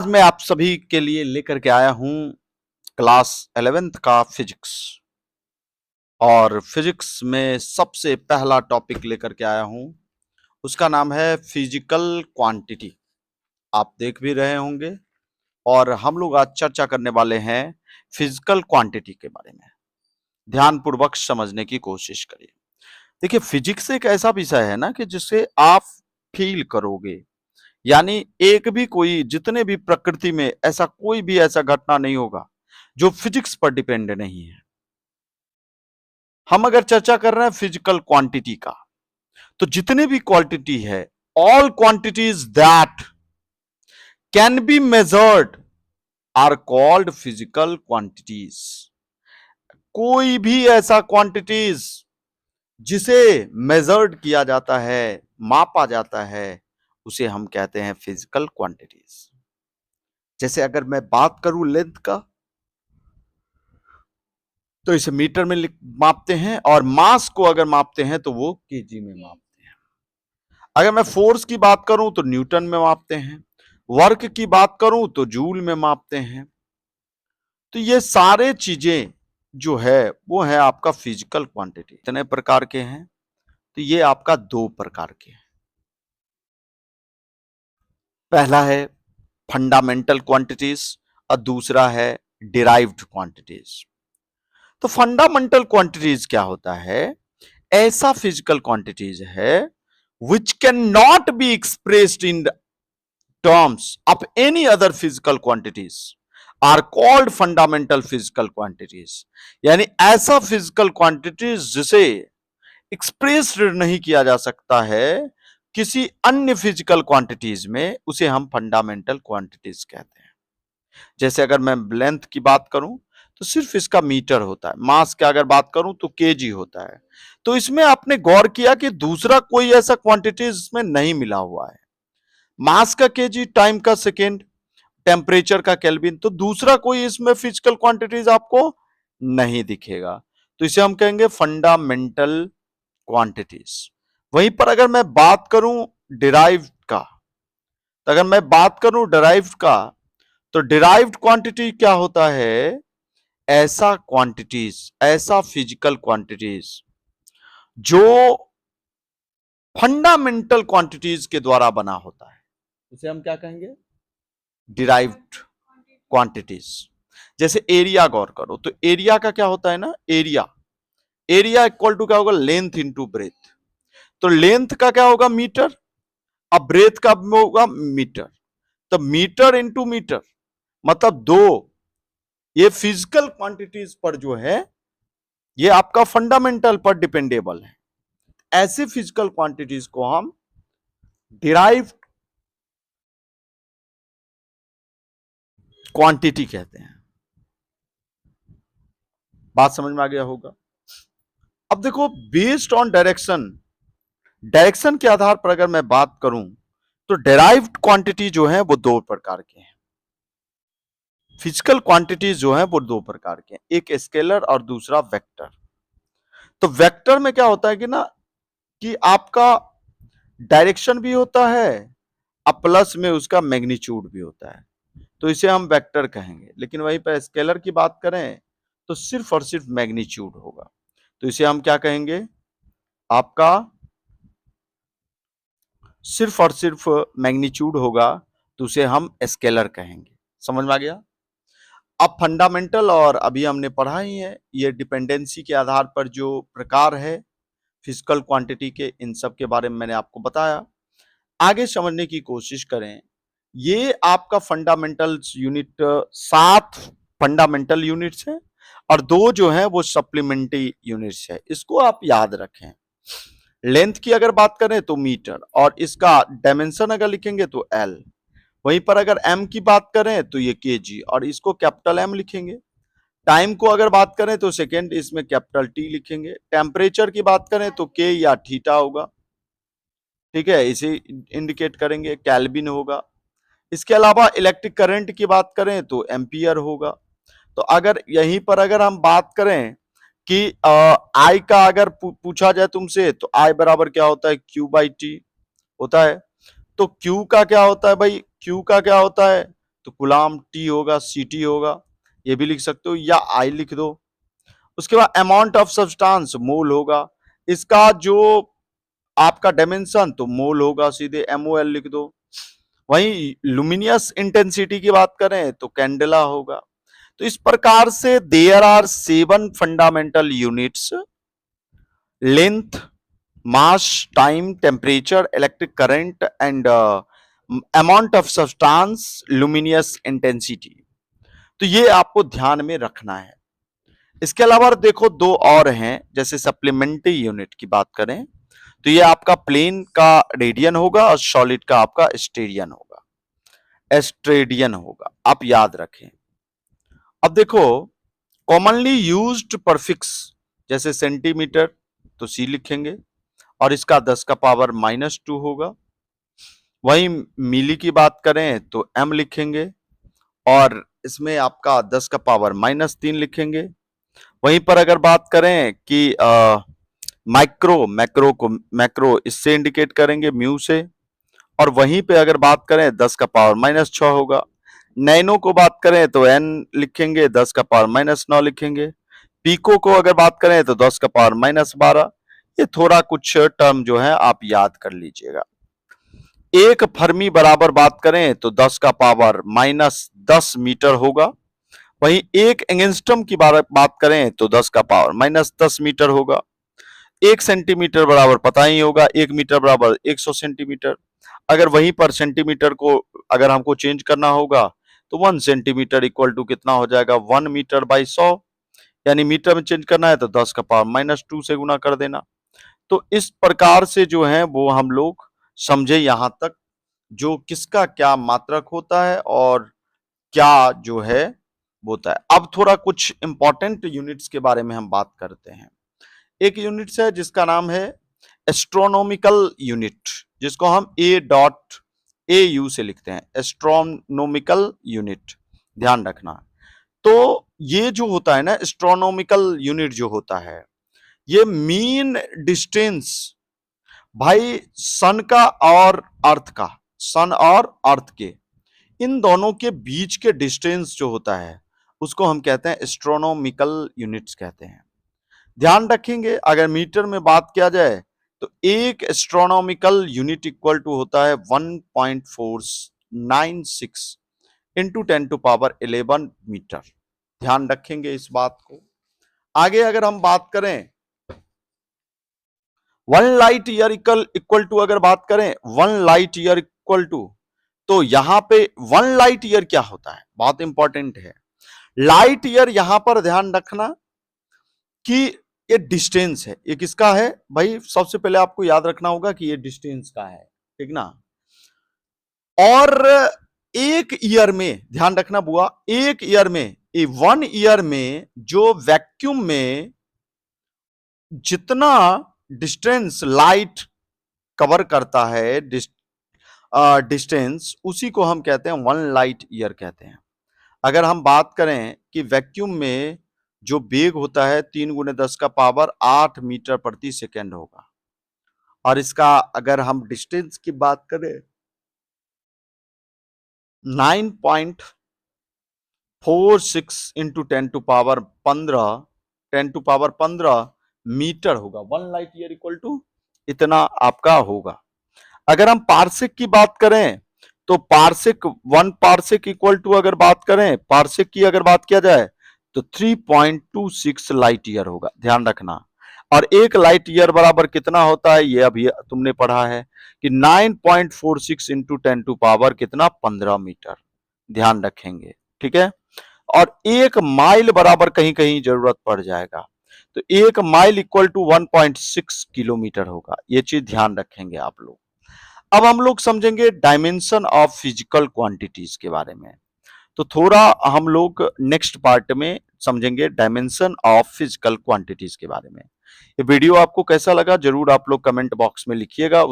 आज मैं आप सभी के लिए लेकर के आया हूं क्लास 11th का फिजिक्स। और फिजिक्स में सबसे पहला टॉपिक लेकर के आया हूं, उसका नाम है फिजिकल क्वांटिटी। आप देख भी रहे होंगे। और हम लोग आज चर्चा करने वाले हैं फिजिकल क्वांटिटी के बारे में। ध्यानपूर्वक समझने की कोशिश करिए। देखिए, फिजिक्स एक ऐसा विषय है ना कि जिसे आप फील करोगे। यानी एक भी कोई जितने भी प्रकृति में ऐसा कोई भी ऐसा घटना नहीं होगा जो फिजिक्स पर डिपेंड नहीं है। हम अगर चर्चा कर रहे हैं फिजिकल क्वांटिटी का, तो जितने भी क्वांटिटी है, all quantities that can be measured are called physical quantities. कोई भी ऐसा क्वांटिटीज जिसे मेजर्ड किया जाता है, मापा जाता है, उसे हम कहते हैं फिजिकल क्वांटिटीज। जैसे अगर मैं बात करूं लेंथ का, तो इसे मीटर में मापते हैं, और मास को अगर मापते हैं तो वो केजी में मापते हैं। अगर मैं फोर्स की बात करूं तो न्यूटन में मापते हैं। वर्क की बात करूं तो जूल में मापते हैं। तो ये सारे चीजें जो है वो है आपका फिजिकल क्वांटिटी। इतने प्रकार के हैं, तो ये आपका दो प्रकार के हैं। पहला है फंडामेंटल क्वांटिटीज और दूसरा है डिराइव्ड क्वांटिटीज। तो फंडामेंटल क्वांटिटीज क्या होता है? ऐसा फिजिकल क्वांटिटीज है which cannot be expressed in terms of any other physical quantities are called fundamental physical quantities। यानी ऐसा फिजिकल क्वांटिटीज जिसे एक्सप्रेस्ड नहीं किया जा सकता है किसी अन्य फिजिकल क्वांटिटीज में, उसे हम फंडामेंटल क्वांटिटीज कहते हैं। जैसे अगर मैं लेंथ की बात करूं तो सिर्फ इसका मीटर होता है। मास की अगर बात करूं तो केजी होता है। तो इसमें आपने गौर किया कि दूसरा कोई ऐसा क्वांटिटी इसमें नहीं मिला हुआ है। मास का केजी, टाइम का सेकेंड, टेम्परेचर का केल्विन, तो दूसरा कोई इसमें फिजिकल क्वांटिटीज आपको नहीं दिखेगा। तो इसे हम कहेंगे फंडामेंटल क्वांटिटीज। वहीं पर अगर मैं बात करूं डिराइव्ड का, तो अगर मैं बात करूं डिराइव्ड का, तो डिराइव्ड क्वांटिटी क्या होता है? ऐसा क्वांटिटीज, ऐसा फिजिकल क्वांटिटीज जो फंडामेंटल क्वांटिटीज के द्वारा बना होता है, उसे हम क्या कहेंगे? Derived quantities. जैसे एरिया गौर करो, तो एरिया का क्या होता है ना, एरिया एरिया इक्वल टू क्या होगा? Length into breadth. तो लेंथ का क्या होगा? मीटर। अब ब्रेथ का होगा मीटर। तो मीटर इंटू मीटर, मतलब दो, ये फिजिकल क्वांटिटीज पर जो है ये आपका फंडामेंटल पर डिपेंडेबल है। ऐसे फिजिकल क्वांटिटीज को हम डिराइव्ड क्वांटिटी कहते हैं। बात समझ में आ गया होगा। अब देखो, बेस्ड ऑन डायरेक्शन, डायरेक्शन के आधार पर अगर मैं बात करूं तो डिराइव्ड क्वांटिटी जो है वो दो प्रकार के हैं। फिजिकल क्वांटिटीज जो है वो दो प्रकार के हैं, एक स्केलर और दूसरा वेक्टर। तो वेक्टर में क्या होता है कि ना, कि आपका डायरेक्शन भी होता है और प्लस में उसका मैग्नीट्यूड भी होता है, तो इसे हम वेक्टर कहेंगे। लेकिन वहीं पर स्केलर की बात करें तो सिर्फ और सिर्फ मैग्नीट्यूड होगा, तो इसे हम क्या कहेंगे? आपका सिर्फ और सिर्फ मैग्नीट्यूड होगा, तो उसे हम स्केलर कहेंगे। समझ में आ गया? अब फंडामेंटल, और अभी हमने पढ़ा ही है, ये डिपेंडेंसी के आधार पर जो प्रकार है फिजिकल क्वांटिटी के, इन सब के बारे में मैंने आपको बताया। आगे समझने की कोशिश करें। ये आपका फंडामेंटल यूनिट 7 फंडामेंटल यूनिट्स हैं, और दो जो है वो सप्लीमेंट्री यूनिट्स है। इसको आप याद रखें। लेंथ की अगर बात करें तो मीटर, और इसका डायमेंशन अगर लिखेंगे तो एल। वहीं पर अगर एम की बात करें तो ये केजी, और इसको कैपिटल एम लिखेंगे। टाइम को अगर बात करें तो सेकेंड, इसमें कैपिटल टी लिखेंगे। टेम्परेचर की बात करें तो के या थीटा होगा, ठीक है, इसे इंडिकेट करेंगे। केल्विन होगा। इसके अलावा इलेक्ट्रिक करंट की बात करें तो एम्पियर होगा। तो अगर यहीं पर अगर हम बात करें कि आई का अगर पूछा जाए तुमसे, तो आई बराबर क्या होता है? Q/T होता है। तो Q का क्या होता है भाई? Q का क्या होता है? तो कूलाम टी होगा, सीटी होगा, ये भी लिख सकते हो या आई लिख दो। उसके बाद अमाउंट ऑफ सब्सटेंस मोल होगा, इसका जो आपका डायमेंशन तो मोल होगा, सीधे एमओएल लिख दो। वहीं लुमिनियस इंटेंसिटी की बात करें तो कैंडेला होगा। तो इस प्रकार से there are 7 fundamental units: length, mass, time, temperature, electric current and amount of substance, luminous intensity. तो ये आपको ध्यान में रखना है। इसके अलावा देखो दो और हैं, जैसे सप्लीमेंट्री यूनिट की बात करें तो ये आपका प्लेन का रेडियन होगा और सॉलिड का आपका स्टेडियन होगा, एस्ट्रेडियन होगा, आप याद रखें। अब देखो कॉमनली यूज्ड परफिक्स जैसे सेंटीमीटर तो सी लिखेंगे और इसका 10 का पावर -2 होगा। वहीं मिली की बात करें तो एम लिखेंगे और इसमें आपका 10 का पावर -3 लिखेंगे। वहीं पर अगर बात करें कि मैक्रो इससे इंडिकेट करेंगे म्यू से, और वहीं पे अगर बात करें 10 का पावर -6 होगा। नैनो को बात करें तो एन लिखेंगे, 10 का पावर -9 लिखेंगे। पीको को अगर बात करें तो 10 का पावर -12। ये थोड़ा कुछ टर्म जो है आप याद कर लीजिएगा। एक फर्मी बराबर बात करें तो 10 का पावर -10 मीटर होगा। वहीं एक एंगस्ट्रॉम की बात करें तो 10 का पावर -10 मीटर होगा। 1 सेंटीमीटर बराबर पता ही होगा, 1 मीटर बराबर 100 सेंटीमीटर। अगर वहीं पर सेंटीमीटर को अगर हमको चेंज करना होगा तो 1 सेंटीमीटर इक्वल टू कितना हो जाएगा, 1 मीटर बाई 100, यानी मीटर में चेंज करना है तो 10 का पावर -2 से गुना कर देना। तो इस प्रकार से जो है वो हम लोग समझे यहां तक, जो किसका क्या मात्रक होता है और क्या जो है होता है। अब थोड़ा कुछ इंपॉर्टेंट यूनिट्स के बारे में हम बात करते हैं। एक यूनिट्स है जिसका नाम है एस्ट्रोनॉमिकल यूनिट, जिसको हम A.AU से लिखते हैं, एस्ट्रोनॉमिकल यूनिट, ध्यान रखना। तो ये जो होता है ना एस्ट्रोनॉमिकल यूनिट जो होता है, ये मीन डिस्टेंस भाई सन का और अर्थ का, सन और अर्थ के, इन दोनों के बीच के डिस्टेंस जो होता है उसको हम कहते हैं एस्ट्रोनॉमिकल यूनिट्स कहते हैं। ध्यान रखेंगे अगर मीटर में बात किया जाए तो एक एस्ट्रोनॉमिकल यूनिट इक्वल टू होता है 1.496 इंटू 10⁻11 मीटर। ध्यान रखेंगे इस बात को। आगे अगर हम बात करें 1 लाइट ईयर इक्वल टू, अगर बात करें 1 लाइट ईयर इक्वल टू, तो यहां पे 1 लाइट ईयर क्या होता है, बहुत इंपॉर्टेंट है। लाइट ईयर यहां पर ध्यान रखना कि ये डिस्टेंस है, ये किसका है भाई, सबसे पहले आपको याद रखना होगा कि ये डिस्टेंस का है, ठीक ना। और एक ईयर में ध्यान रखना बुआ, एक ईयर में, 1 ईयर में जो वैक्यूम में जितना डिस्टेंस लाइट कवर करता है, डिस्टेंस, उसी को हम कहते हैं 1 लाइट ईयर कहते हैं। अगर हम बात करें कि वैक्यूम में जो वेग होता है 3 × 10⁸ मीटर प्रति सेकेंड होगा, और इसका अगर हम डिस्टेंस की बात करें 9.46 इंटू 10⁻15 मीटर होगा। 1 लाइट ईयर इक्वल टू इतना आपका होगा। अगर हम पार्सेक की बात करें तो पार्सेक 1 पार्सेक इक्वल टू, अगर बात करें पार्सेक की अगर बात किया जाए तो 3.26 लाइट ईयर होगा, ध्यान रखना। और एक लाइट ईयर बराबर कितना होता है, ये अभी तुमने पढ़ा है कि 9.46 इंटू 10⁻ कितना 15 मीटर, ध्यान रखेंगे, ठीक है। और एक माइल बराबर कहीं कहीं जरूरत पड़ जाएगा, तो एक माइल इक्वल टू 1.6 किलोमीटर होगा, ये चीज ध्यान रखेंगे आप लोग। अब हम लोग समझेंगे डायमेंशन ऑफ फिजिकल क्वांटिटीज के बारे में। तो थोड़ा हम लोग नेक्स्ट पार्ट में समझेंगे डायमेंशन ऑफ फिजिकल क्वांटिटीज के बारे में। ये वीडियो आपको कैसा लगा जरूर आप लोग कमेंट बॉक्स में लिखिएगा।